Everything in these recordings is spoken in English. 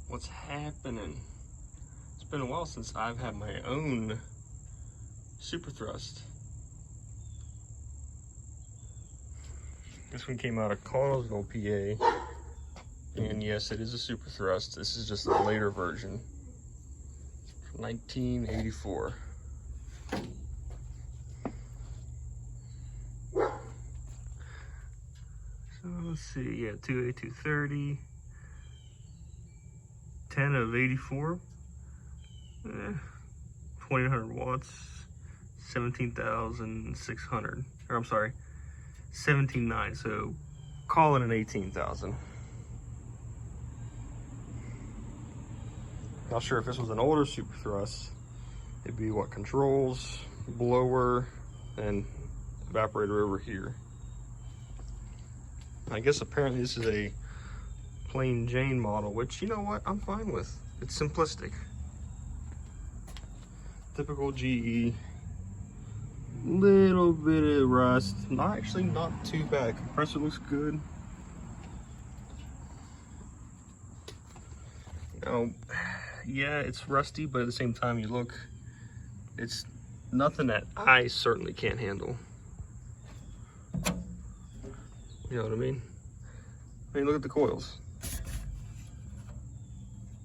What's happening? It's been a while since I've had my own superthrust. This one came out of Connellsville, PA. And yes, it is a superthrust. This is just a later version. 1984. So let's see, yeah, 2A230. 10 of 84. 2800 watts. 17,600. Or I'm sorry, 17.9. So call it an 18,000. Not sure if this was an older superthrust. It'd be what, controls, blower, and evaporator over here. I guess apparently this is a plain Jane model, which, you know what, I'm fine with. It's simplistic. Typical GE. Little bit of rust. Not too bad. Compressor looks good. Now, yeah, it's rusty, but at the same time, you look, it's nothing that I certainly can't handle. You know what I mean? I mean, look at the coils.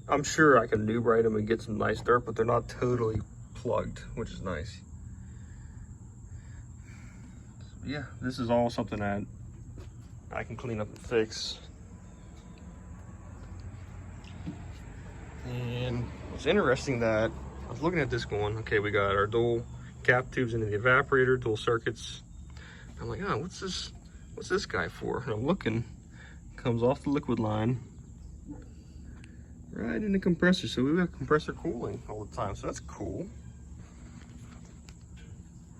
I'm sure I can nubrite them and get some nice dirt, but they're not totally plugged, which is nice. So yeah, this is all something that I can clean up and fix. And it's interesting that I was looking at this going, okay, we got our dual cap tubes into the evaporator, dual circuits. I'm like, oh, what's this guy for? And I'm looking, comes off the liquid line right in the compressor. So we have compressor cooling all the time, so that's cool.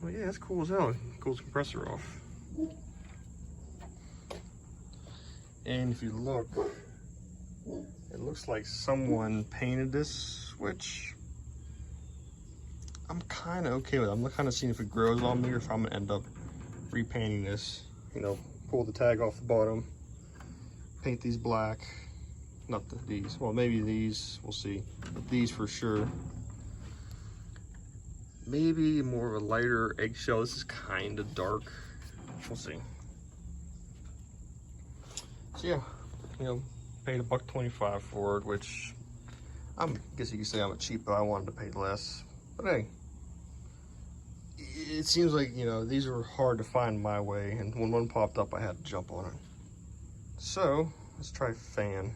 Well, yeah, that's cool as hell. It cools the compressor off. And if you look, it looks like someone painted this switch. I'm kind of okay with it. I'm kind of seeing if it grows on me or if I'm gonna end up repainting this. You know, pull the tag off the bottom, paint these black. Not these, well, maybe these, we'll see. But these for sure. Maybe more of a lighter eggshell. This is kind of dark. We'll see. So yeah, you know, paid $1.25 for it, which I guess you could say I'm a cheap, but I wanted to pay less. But hey, it seems like, you know, these were hard to find my way, and when one popped up, I had to jump on it. So let's try fan.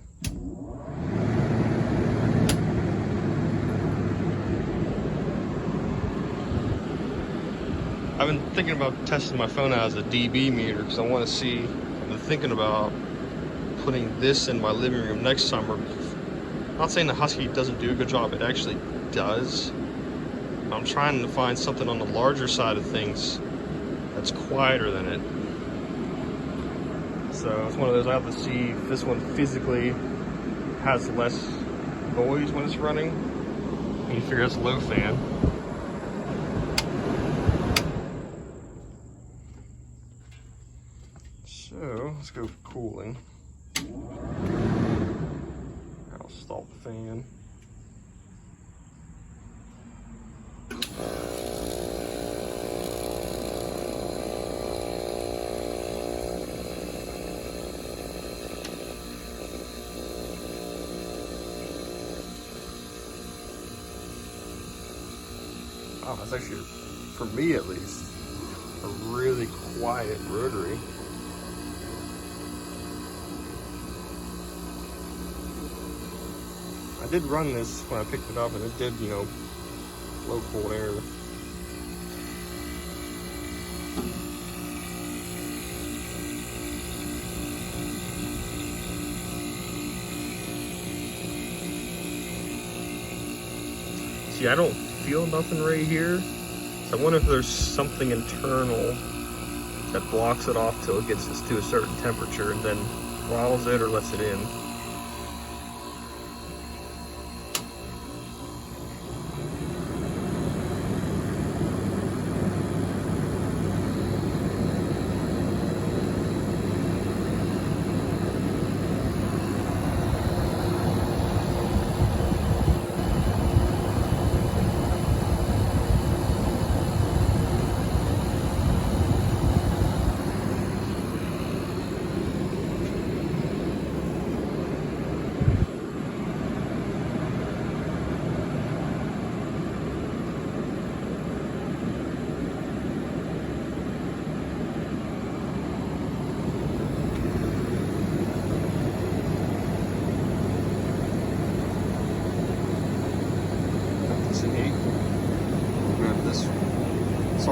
I've been thinking about testing my phone out as a dB meter because I want to see. I've been thinking about putting this in my living room next summer. I'm not saying the Husky doesn't do a good job, it actually does. I'm trying to find something on the larger side of things that's quieter than it. So it's one of those, I have to see if this one physically has less noise when it's running. You can figure it's a low fan. So let's go for cooling. I'll stop the fan. Wow, that's actually, for me at least, a really quiet rotary. I did run this when I picked it up, and it did, you know, low cold air. See, I don't feel nothing right here. So I wonder if there's something internal that blocks it off till it gets us to a certain temperature and then throttles it or lets it in.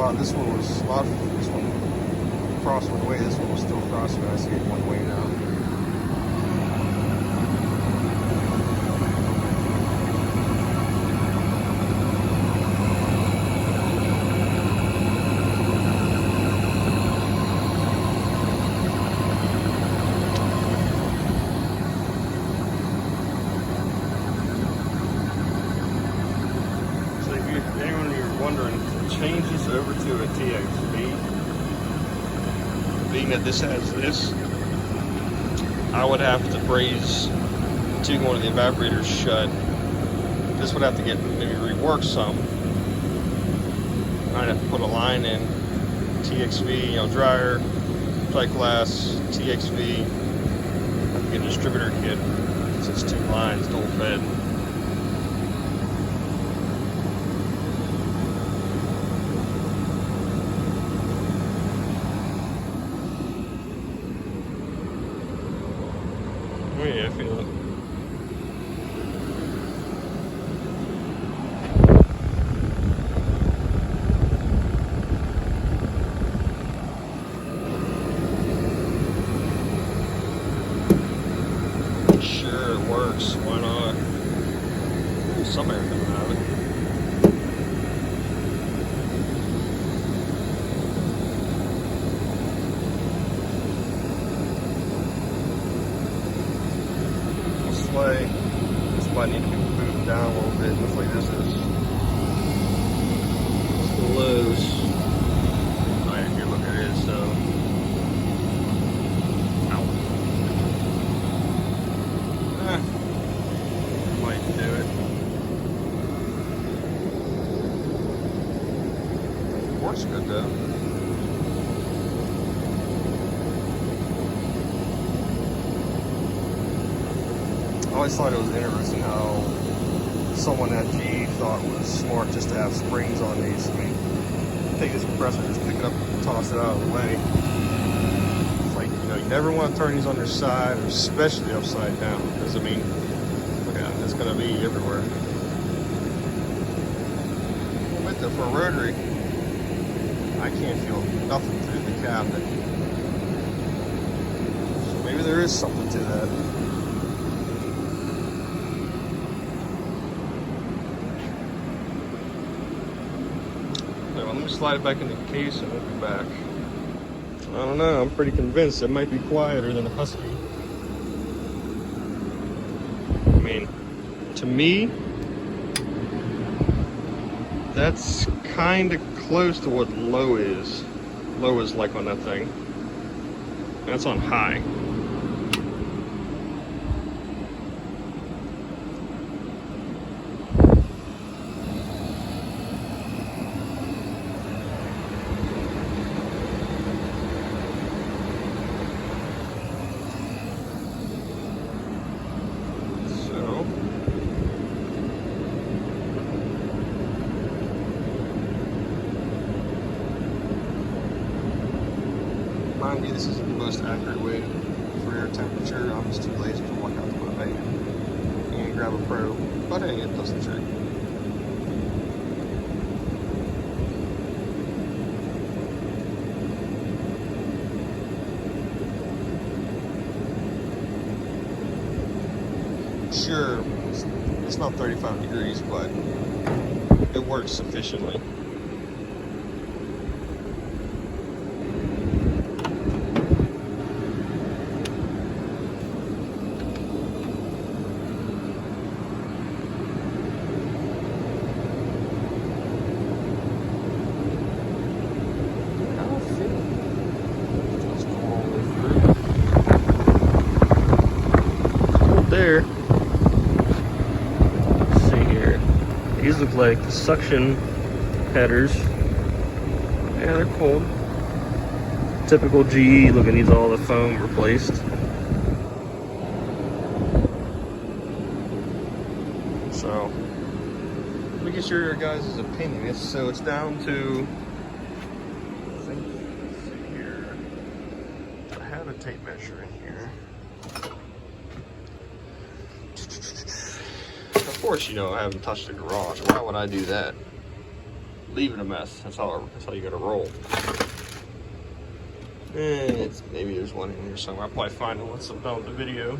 thought this one was this one crossed one way. This one was still crossing. I see it one way now. Change this over to a TXV. Being that this has this, I would have to braze one of the evaporators shut. This would have to get maybe reworked some. I'd have to put a line in TXV, you know, dryer, tight glass, TXV. Have to get a distributor kit since it's 2 lines, dual fed. Oh yeah, I feel it. Sure, it works. Why not? There's some air coming out of it. This might need to be moved down a little bit. Looks like this is the lows. Oh yeah, here, look at it. So, ow. Might do it. Works good though. I always thought it was interesting how someone at GE thought it was smart just to have springs on these. I mean, take this compressor, just pick it up and toss it out of the way. It's like, you know, you never want to turn these on their side, or especially upside down, because I mean, look at it, it's going to be everywhere. With the, for a rotary, I can't feel nothing through the cabinet. So maybe there is something to that. Let me slide it back in the case and we'll be back. I don't know, I'm pretty convinced it might be quieter than a Husky. I mean, to me, that's kind of close to what low is. Low is like on that thing. That's on high. Mind you, this isn't the most accurate way for air temperature. I'm just too lazy to walk out to my van and grab a probe, but hey, it does the trick. Sure, it's not 35 degrees, but it works sufficiently. There. Let's see here. These look like the suction headers. Yeah, they're cold. Typical GE looking, needs all the foam replaced. So, let me get your guys' opinion. So it's down to, I think, let's see here. I have a tape measure in here. Of course, you know, I haven't touched the garage. Why would I do that? leave it a mess. That's how you gotta roll. And maybe there's one in here somewhere. I'll probably find it once I'm done with the video.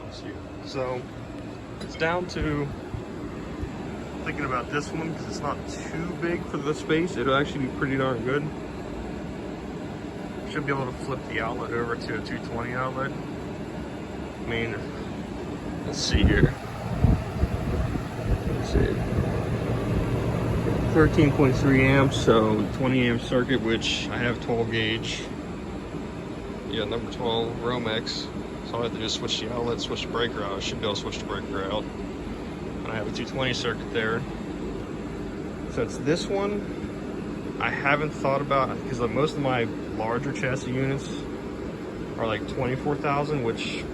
Let's see. So it's down to thinking about this one because it's not too big for the space. It'll actually be pretty darn good. Should be able to flip the outlet over to a 220 outlet. I mean, let's see here. Let's see. 13.3 amps, so 20 amp circuit, which I have 12 gauge. Yeah, number 12 Romex. So I have to just switch the outlet, switch the breaker out. I should be able to switch the breaker out. And I have a 220 circuit there. So it's this one. I haven't thought about, because most of my larger chassis units are like 24,000, which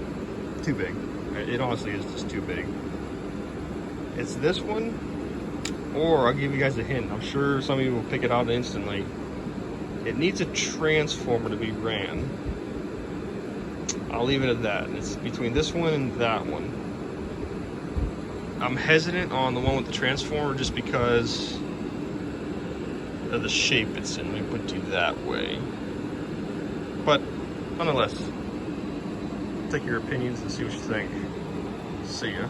too big. It honestly is just too big. It's this one, or I'll give you guys a hint. I'm sure some of you will pick it out instantly. It needs a transformer to be ran. I'll leave it at that. It's between this one and that one. I'm hesitant on the one with the transformer just because of the shape it's in. Let me put you that way. But nonetheless, take your opinions and see what you think. See ya.